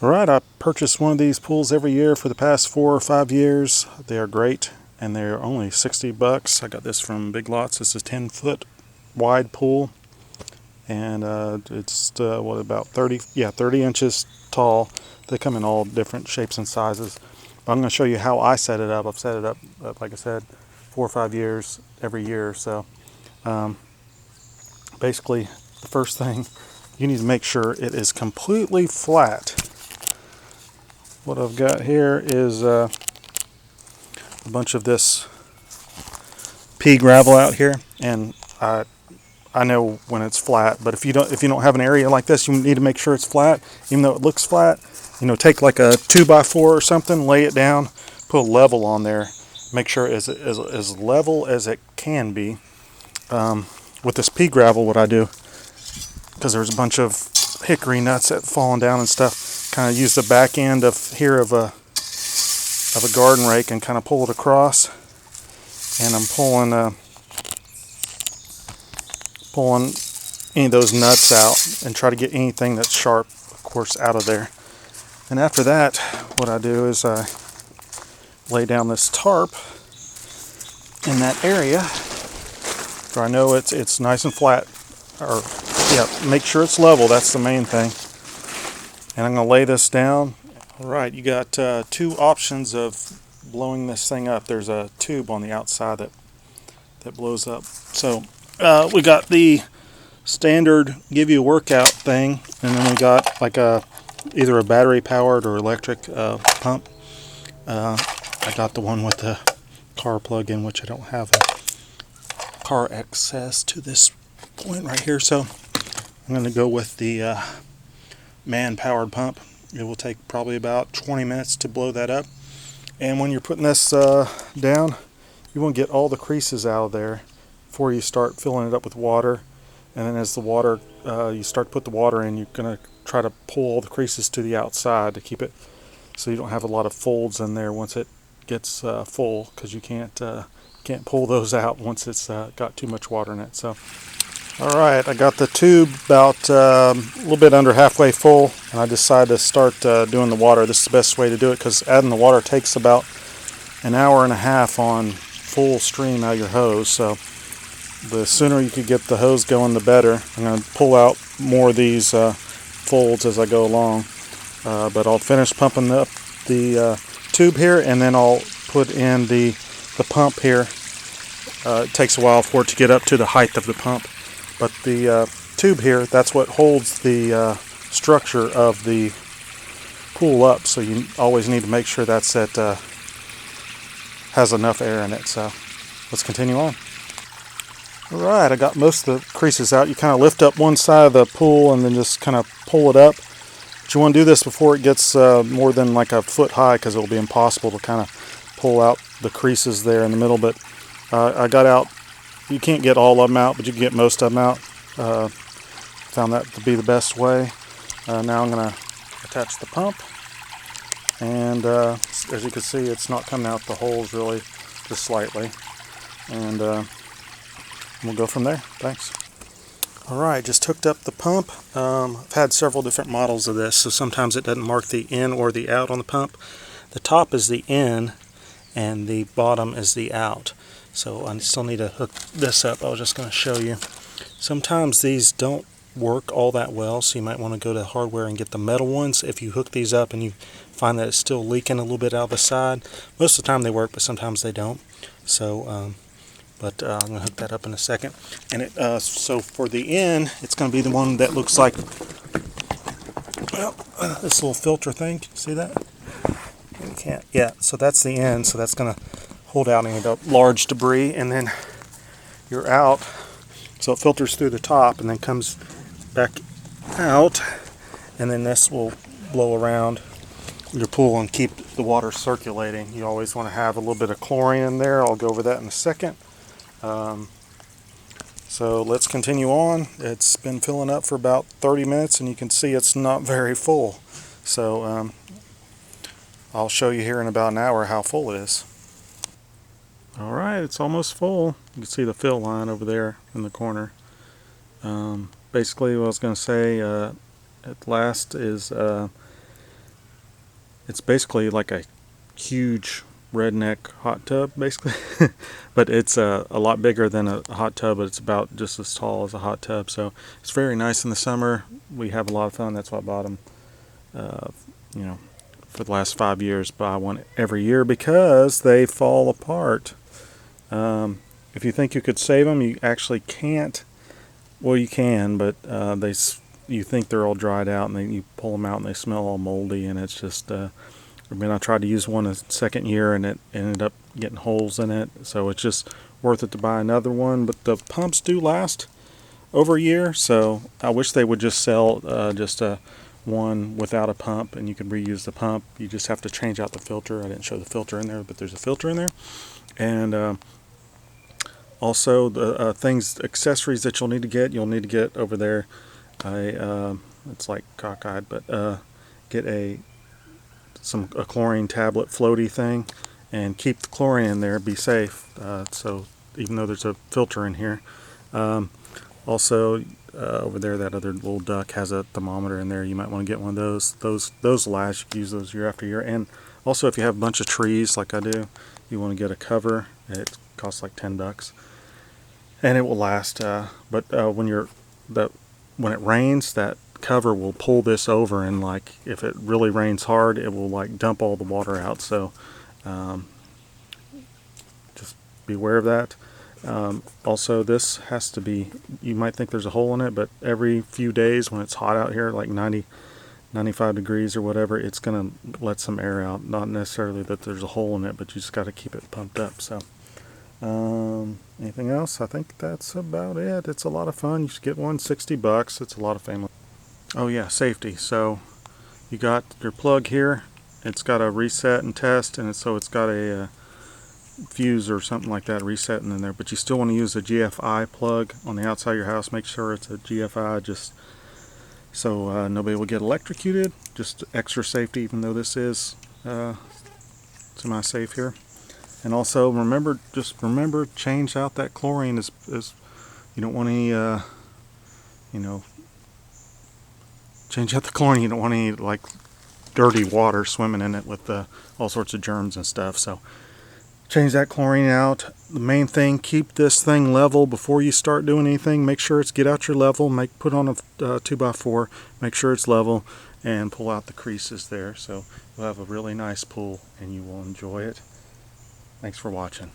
Alright, I purchase one of these pools every year for the past 4 or 5 years. They are great and they're only $60. I got this from Big Lots. This is a 10-foot wide pool and it's what, about 30 inches tall. They come in all different shapes and sizes. But I'm going to show you how I set it up. I've set it up, like I said, 4 or 5 years every year. So basically, the first thing, you need to make sure it is completely flat. What I've got here is a bunch of this pea gravel out here, and I know when it's flat, but if you don't have an area like this, you need to make sure it's flat. Even though it looks flat, take like a 2x4 or something, lay it down, put a level on there, make sure it's as level as it can be. With this pea gravel, what I do, because there's a bunch of hickory nuts that fallen down and stuff, kind of use the back end of a garden rake and kind of pull it across, and I'm pulling any of those nuts out and try to get anything that's sharp, of course, out of there. And after that, what I do is I lay down this tarp in that area where I know it's nice and flat, or make sure it's level. That's the main thing. And I'm going to lay this down. Alright, you got 2 options of blowing this thing up. There's a tube on the outside that blows up. So we got the standard give you a workout thing, and then we got like either a battery powered or electric pump. I got the one with the car plug-in, which I don't have a car access to this point right here, so I'm going to go with the man-powered pump. It will take probably about 20 minutes to blow that up. And when you're putting this down, you want to get all the creases out of there before you start filling it up with water. And then as the water, you start to put the water in, you're going to try to pull all the creases to the outside to keep it so you don't have a lot of folds in there once it gets full, because you can't pull those out once it's got too much water in it. So alright, I got the tube about a little bit under halfway full, and I decided to start doing the water. This is the best way to do it, because adding the water takes about an hour and a half on full stream out of your hose. So the sooner you could get the hose going, the better. I'm going to pull out more of these folds as I go along. But I'll finish pumping up the tube here, and then I'll put in the pump here. It takes a while for it to get up to the height of the pump. But the tube here, that's what holds the structure of the pool up. So you always need to make sure that's has enough air in it. So let's continue on. Alright, I got most of the creases out. You kind of lift up one side of the pool and then just kind of pull it up. But you want to do this before it gets more than like a foot high, because it'll be impossible to kind of pull out the creases there in the middle. But I got out, you can't get all of them out, but you can get most of them out. Found that to be the best way. Now I'm going to attach the pump, and as you can see, it's not coming out the holes really, just slightly, and we'll go from there. Thanks. Alright, just hooked up the pump. I've had several different models of this, so sometimes it doesn't mark the in or the out on the pump. The top is the in and the bottom is the out. So I still need to hook this up. I was just going to show you. Sometimes these don't work all that well, so you might want to go to hardware and get the metal ones. If you hook these up and you find that it's still leaking a little bit out the side, most of the time they work, but sometimes they don't. So I'm going to hook that up in a second. And so for the in, it's going to be the one that looks like this little filter thing. Can you see that? You can't. Yeah, so that's the in. So that's going to hold out any large debris. And then you're out. So it filters through the top and then comes back out. And then this will blow around your pool and keep the water circulating. You always want to have a little bit of chlorine in there. I'll go over that in a second. So let's continue on. It's been filling up for about 30 minutes, and you can see it's not very full. So I'll show you here in about an hour how full it is. Alright, it's almost full. You can see the fill line over there in the corner. Basically what I was going to say at last is It's basically like a huge redneck hot tub, basically. But it's a lot bigger than a hot tub, but it's about just as tall as a hot tub. So it's very nice in the summer. We have a lot of fun. That's why I bought them. You know, for the last 5 years, buy one every year because they fall apart. If you think you could save them, you actually can't. Well, you can, but you think they're all dried out, and then you pull them out and they smell all moldy, and it's just. I mean, I tried to use one a second year, and it ended up getting holes in it. So it's just worth it to buy another one. But the pumps do last over a year, so I wish they would just sell just a one without a pump, and you can reuse the pump. You just have to change out the filter. I didn't show the filter in there, but there's a filter in there. And also the accessories that you'll need to get over there. It's like cockeyed, but get a chlorine tablet floaty thing, and keep the chlorine in there. Be safe. So even though there's a filter in here, also over there that other little duck has a thermometer in there. You might want to get one of those. Those last. You can use those year after year. And also, if you have a bunch of trees like I do, you want to get a cover. It costs like $10, and it will last. But when it rains, that cover will pull this over, and like if it really rains hard, it will like dump all the water out. So just be aware of that. Also, this has to be, you might think there's a hole in it, but every few days when it's hot out here, like 95 degrees or whatever, it's gonna let some air out. Not necessarily that there's a hole in it, but you just got to keep it pumped up. So anything else? I think that's about it. It's a lot of fun. You should get one. $60. It's a lot of family. Oh yeah, safety. So you got your plug here. It's got a reset and test, and so it's got a fuse or something like that resetting in there. But you still want to use a GFI plug on the outside of your house. Make sure it's a GFI, just so nobody will get electrocuted. Just extra safety, even though this is semi-safe here. And also remember, change out that chlorine. As you don't want any change out the chlorine. You don't want any like dirty water swimming in it with all sorts of germs and stuff. So change that chlorine out. The main thing, keep this thing level before you start doing anything. Make sure get out your level. Put on a 2x4. Make sure it's level, and pull out the creases there. So you'll have a really nice pool, and you will enjoy it. Thanks for watching.